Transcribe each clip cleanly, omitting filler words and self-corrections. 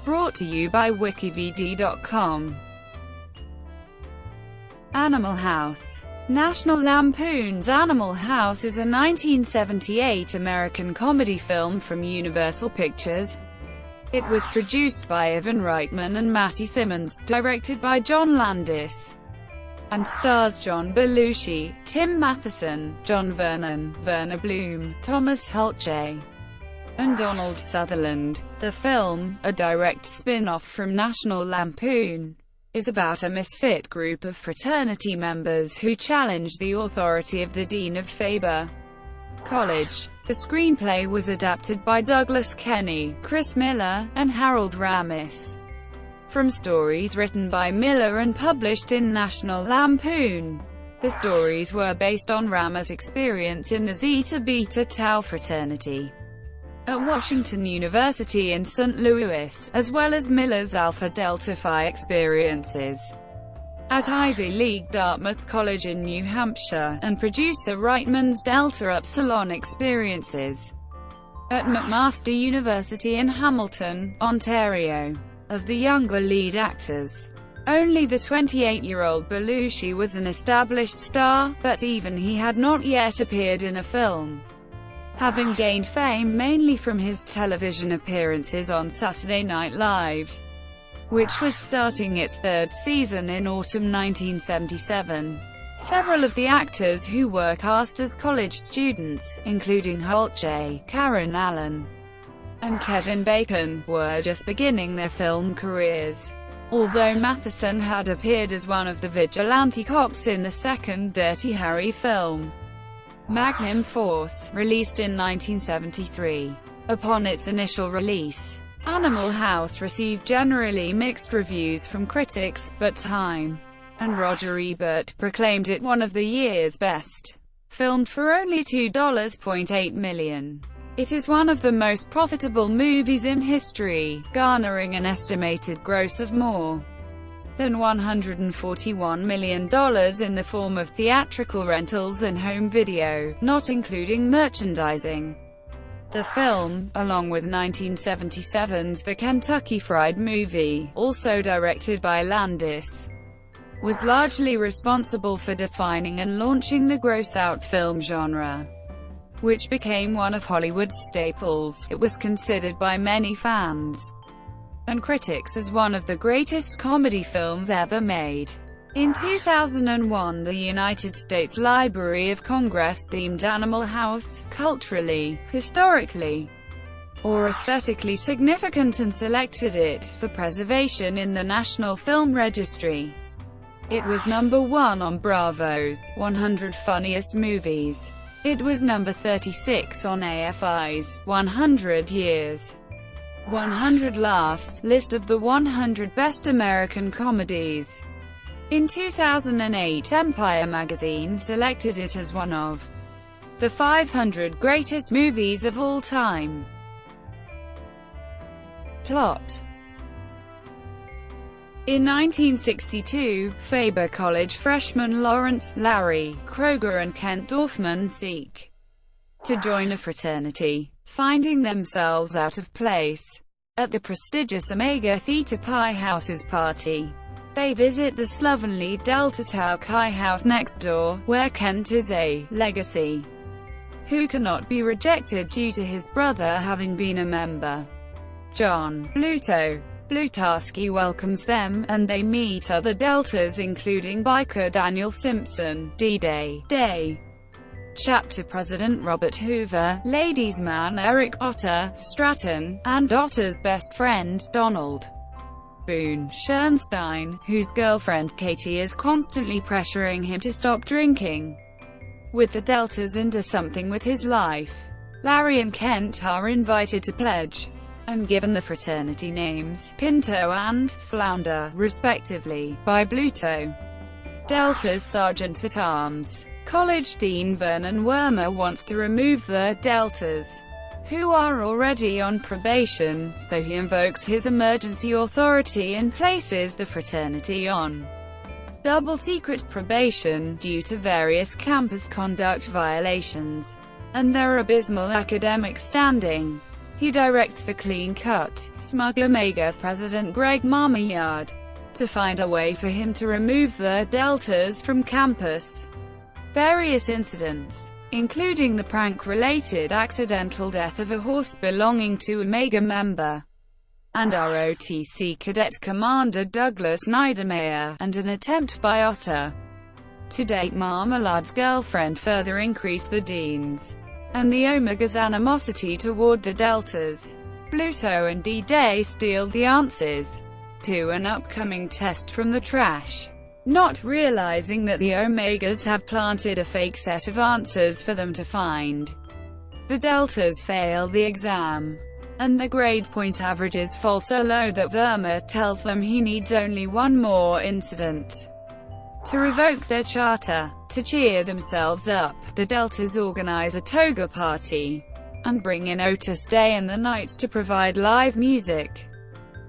Brought to you by WikiVidi.com. Animal House. National Lampoon's Animal House is a 1978 American comedy film from Universal Pictures. It was produced by Ivan Reitman and Matty Simmons, directed by John Landis, and stars John Belushi, Tim Matheson, John Vernon, Verna Bloom, Thomas Hulce, and Donald Sutherland. The film, a direct spin-off from National Lampoon, is about a misfit group of fraternity members who challenge the authority of the dean of Faber College. The screenplay was adapted by Douglas Kenney, Chris Miller, and Harold Ramis from stories written by Miller and published in National Lampoon. The stories were based on Ramis' experience in the Zeta Beta Tau fraternity at Washington University in St. Louis, as well as Miller's Alpha Delta Phi experiences at Ivy League Dartmouth College in New Hampshire, and producer Reitman's Delta Upsilon experiences at McMaster University in Hamilton, Ontario. Of the younger lead actors, only the 28-year-old Belushi was an established star, but even he had not yet appeared in a film, having gained fame mainly from his television appearances on Saturday Night Live, which was starting its third season in autumn 1977. Several of the actors who were cast as college students, including Hulce, Karen Allen, and Kevin Bacon, were just beginning their film careers. Although Matheson had appeared as one of the vigilante cops in the second Dirty Harry film, Magnum Force, released in 1973. Upon its initial release, Animal House received generally mixed reviews from critics, but Time and Roger Ebert proclaimed it one of the year's best. Filmed for only $2.8 million. It is one of the most profitable movies in history, garnering an estimated gross of more than $141 million in the form of theatrical rentals and home video, not including merchandising. The film, along with 1977's The Kentucky Fried Movie, also directed by Landis, was largely responsible for defining and launching the gross-out film genre, which became one of Hollywood's staples. It was considered by many fans and critics as one of the greatest comedy films ever made. In 2001, the United States Library of Congress deemed Animal House culturally, historically, or aesthetically significant and selected it for preservation in the National Film Registry. It was number 1 on Bravo's 100 Funniest Movies. It was number 36 on AFI's 100 Years, 100 Laughs list of the 100 Best American Comedies. In 2008, Empire magazine selected it as one of the 500 greatest movies of all time. Plot. In 1962, Faber College freshmen Lawrence, Larry, Kroger and Kent Dorfman seek to join a fraternity, finding themselves out of place at the prestigious Omega Theta Pi House's party. They visit the slovenly Delta Tau Chi house next door, where Kent is a legacy who cannot be rejected due to his brother having been a member. John Blutarsky welcomes them, and they meet other Deltas including biker Daniel Simpson, D-Day Chapter President Robert Hoover, Ladies Man Eric Otter Stratton, and Otter's best friend, Donald Boone Schernstein, whose girlfriend Katie is constantly pressuring him to stop drinking with the Deltas and do something with his life. Larry and Kent are invited to pledge and given the fraternity names, Pinto and Flounder, respectively, by Bluto. Delta's Sergeant-at-Arms, College Dean Vernon Wormer wants to remove the Deltas, who are already on probation, so he invokes his emergency authority and places the fraternity on double-secret probation due to various campus conduct violations and their abysmal academic standing. He directs the clean-cut, smug Omega president Greg Marmyard to find a way for him to remove the Deltas from campus. Various incidents, including the prank-related accidental death of a horse belonging to Omega member and ROTC cadet Commander Douglas Niedermeyer, and an attempt by Otter to date Marmalad's girlfriend further increased the Dean's and the Omega's animosity toward the Deltas. Pluto and D-Day steal the answers to an upcoming test from the trash, not realizing that the Omegas have planted a fake set of answers for them to find. The Deltas fail the exam, and the grade point averages fall so low that Verma tells them he needs only one more incident to revoke their charter. To cheer themselves up, the Deltas organize a toga party and bring in Otis Day and the Knights to provide live music.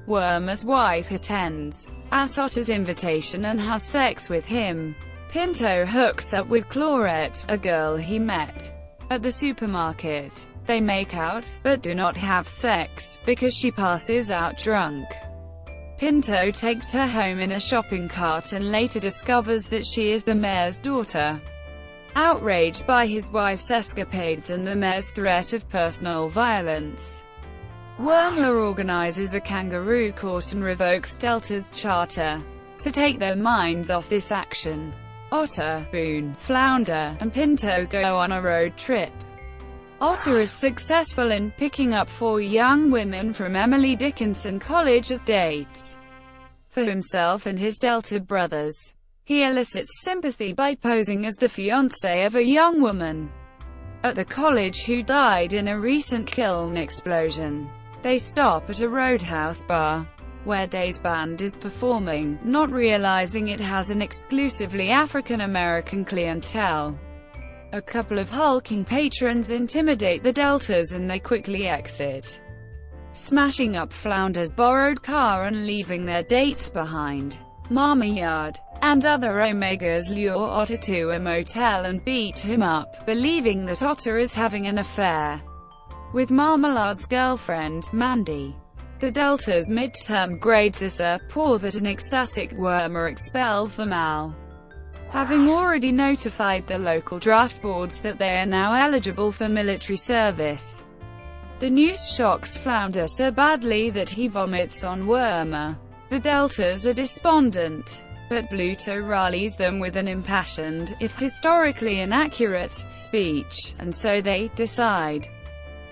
Worma's wife attends at Otter's invitation and has sex with him. Pinto hooks up with Claudette, a girl he met at the supermarket. They make out, but do not have sex, because she passes out drunk. Pinto takes her home in a shopping cart and later discovers that she is the mayor's daughter. Outraged by his wife's escapades and the mayor's threat of personal violence, Worma organizes a kangaroo court and revokes Delta's charter. To take their minds off this action, Otter, Boone, Flounder, and Pinto go on a road trip. Otter is successful in picking up 4 young women from Emily Dickinson College as dates for himself and his Delta brothers. He elicits sympathy by posing as the fiancé of a young woman at the college who died in a recent kiln explosion. They stop at a Roadhouse bar, where Day's band is performing, not realizing it has an exclusively African-American clientele. A couple of hulking patrons intimidate the Deltas and they quickly exit, smashing up Flounder's borrowed car and leaving their dates behind. Marmyard and other Omegas lure Otter to a motel and beat him up, believing that Otter is having an affair with Marmalad's girlfriend, Mandy. The Deltas' midterm grades are so poor that an ecstatic Worma expels them all, having already notified the local draft boards that they are now eligible for military service. The news shocks Flounder so badly that he vomits on Worma. The Deltas are despondent, but Pluto rallies them with an impassioned, if historically inaccurate, speech, and so they decide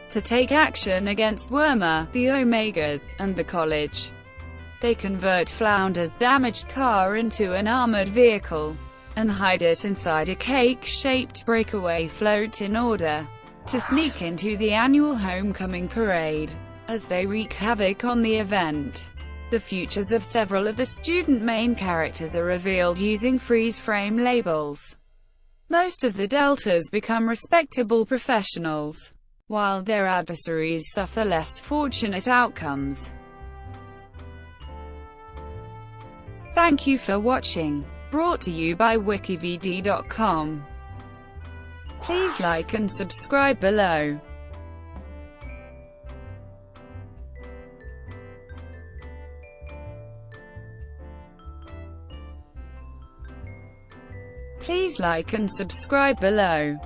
to take action against Worma, the Omegas, and the college. They convert Flounder's damaged car into an armored vehicle and hide it inside a cake-shaped breakaway float in order to sneak into the annual homecoming parade. As they wreak havoc on the event, the futures of several of the student main characters are revealed using freeze-frame labels. Most of the Deltas become respectable professionals, while their adversaries suffer less fortunate outcomes. Thank you for watching. Brought to you by WikiVidi.com. Please like and subscribe below. Please like and subscribe below.